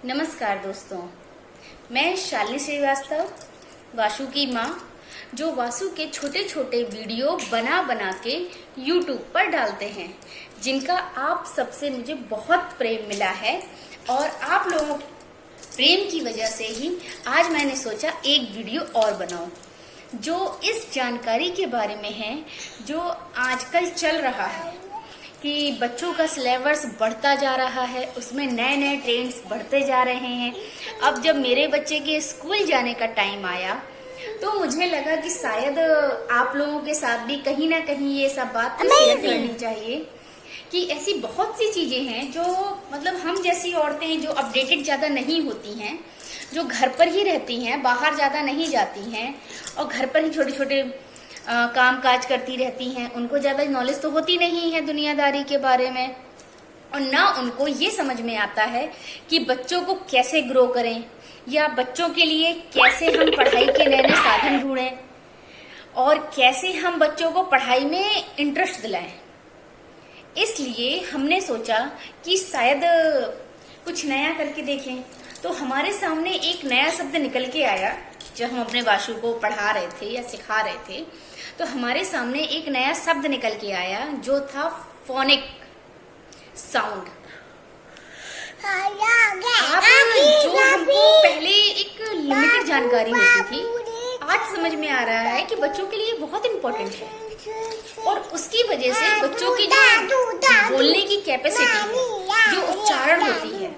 नमस्कार दोस्तों, मैं शालिनी श्रीवास्तव, वासु की माँ, जो वासु के छोटे छोटे वीडियो बना बना के YouTube पर डालते हैं, जिनका आप सबसे मुझे बहुत प्रेम मिला है। और आप लोगों प्रेम की वजह से ही आज मैंने सोचा एक वीडियो और बनाऊं, जो इस जानकारी के बारे में है जो आजकल चल रहा है कि बच्चों का सिलेबस बढ़ता जा रहा है, उसमें नए नए ट्रेंड्स बढ़ते जा रहे हैं। अब जब मेरे बच्चे के स्कूल जाने का टाइम आया तो मुझे लगा कि शायद आप लोगों के साथ भी कहीं ना कहीं ये सब बात शेयर करनी चाहिए कि ऐसी बहुत सी चीजें हैं जो मतलब हम जैसी औरतें हैं जो अपडेटेड ज्यादा नहीं होती हैं, जो घर पर ही रहती हैं, बाहर ज्यादा नहीं जाती हैं और घर पर ही छोटे छोटे काम काज करती रहती हैं, उनको ज्यादा नॉलेज तो होती नहीं है दुनियादारी के बारे में, और ना उनको ये समझ में आता है कि बच्चों को कैसे ग्रो करें या बच्चों के लिए कैसे हम पढ़ाई के नए नए साधन ढूंढें और कैसे हम बच्चों को पढ़ाई में इंटरेस्ट दिलाएं। इसलिए हमने सोचा कि शायद कुछ नया करके देखें। तो हमारे सामने एक नया शब्द निकल के आया जब हम अपने वासु को पढ़ा रहे थे या सिखा रहे थे, तो हमारे सामने एक नया शब्द निकल के आया जो था फोनिक साउंड। आप जो हमको पहले एक लिमिटेड जानकारी होती थी, आज समझ में आ रहा है कि बच्चों के लिए बहुत इम्पोर्टेंट है और उसकी वजह से बच्चों की जो बोलने की कैपेसिटी है, जो उच्चारण होती है,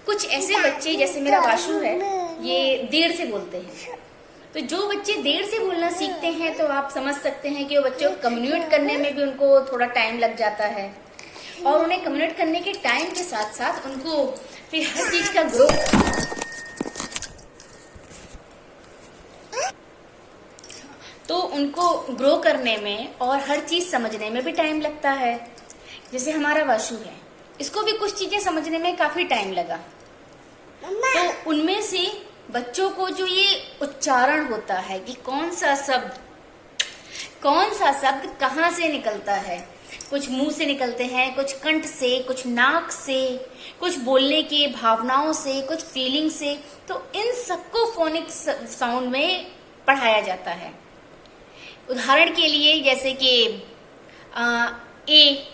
कुछ ऐसे बच्चे जैसे मेरा वासु है ये देर से बोलते हैं। तो जो बच्चे देर से बोलना सीखते हैं तो आप समझ सकते हैं कि वो बच्चों को कम्युनिकेट करने में भी उनको थोड़ा टाइम लग जाता है और उन्हें कम्युनिकेट करने के टाइम के साथ साथ उनको फिर हर चीज का ग्रो करने में और हर चीज समझने में भी टाइम लगता है। जैसे हमारा वासु है, इसको भी कुछ चीजें समझने में काफी टाइम लगा। तो उनमें से बच्चों को जो ये उच्चारण होता है कि कौन सा शब्द कहाँ से निकलता है, कुछ मुंह से निकलते हैं, कुछ कंठ से, कुछ नाक से, कुछ बोलने की भावनाओं से, कुछ फीलिंग से, तो इन सबको फोनिक साउंड में पढ़ाया जाता है। उदाहरण के लिए जैसे कि ए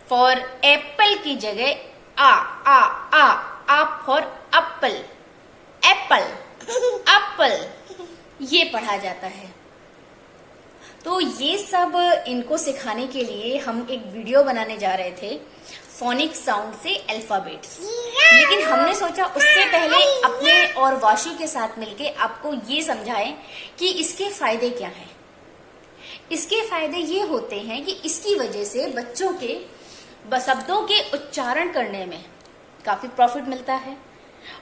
फॉर एप्पल की जगह आ फॉर एप्पल, एप्पल ये पढ़ा जाता है। तो ये सब इनको सिखाने के लिए हम एक वीडियो बनाने जा रहे थे फोनिक साउंड से अल्फाबेट्स, लेकिन हमने सोचा उससे पहले अपने और वासु के साथ मिलके आपको ये समझाएं कि इसके फायदे क्या हैं। इसके फायदे ये होते हैं कि इसकी वजह से बच्चों के शब्दों के उच्चारण करने में काफी प्रॉफिट मिलता है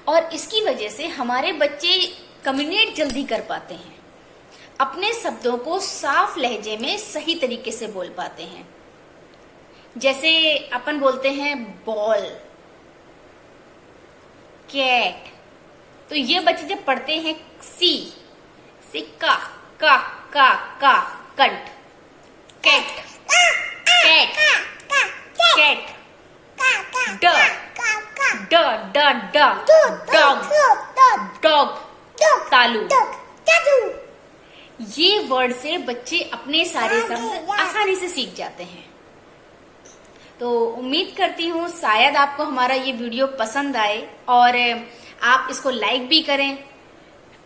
और इसकी वजह से हमारे बच्चे कम्युनिकेट जल्दी कर पाते हैं, अपने शब्दों को साफ लहजे में सही तरीके से बोल पाते हैं। जैसे अपन बोलते हैं बॉल, कैट, तो ये बच्चे जब पढ़ते हैं सी से का कंठ, कैट, डॉग, तालू, ये वर्ड से बच्चे अपने सारे शब्द आसानी से सीख जाते हैं। तो उम्मीद करती हूँ शायद आपको हमारा ये वीडियो पसंद आए और आप इसको लाइक भी करें,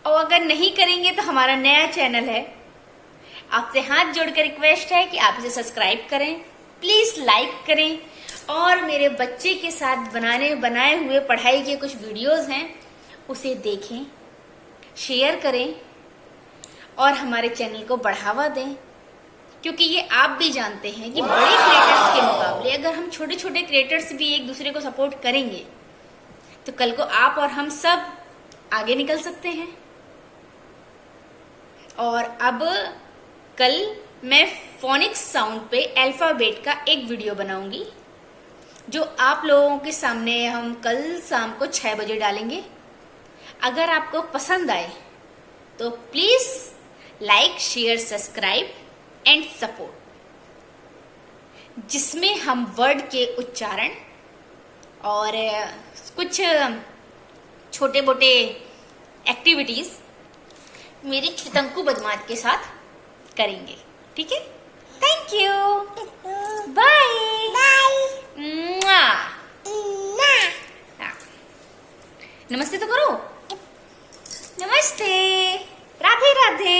और अगर नहीं करेंगे तो हमारा नया चैनल है, आपसे हाथ जोड़कर रिक्वेस्ट है कि आप इसे सब्सक्राइब करें, प्लीज लाइक करें और मेरे बच्चे के साथ बनाए हुए पढ़ाई के कुछ वीडियोस हैं उसे देखें, शेयर करें और हमारे चैनल को बढ़ावा दें, क्योंकि ये आप भी जानते हैं कि बड़े क्रिएटर्स के मुकाबले अगर हम छोटे छोटे क्रिएटर्स भी एक दूसरे को सपोर्ट करेंगे तो कल को आप और हम सब आगे निकल सकते हैं। और अब कल मैं फोनिक साउंड पे अल्फाबेट का एक वीडियो बनाऊंगी जो आप लोगों के सामने हम कल शाम को 6 बजे डालेंगे। अगर आपको पसंद आए तो please like, share, subscribe and support, जिसमें हम वर्ड के उच्चारण और कुछ छोटे मोटे एक्टिविटीज मेरे चितंकु बदमाश के साथ करेंगे, ठीक है? Thank you, bye bye. नमस्ते तो करो, नमस्ते, राधे राधे।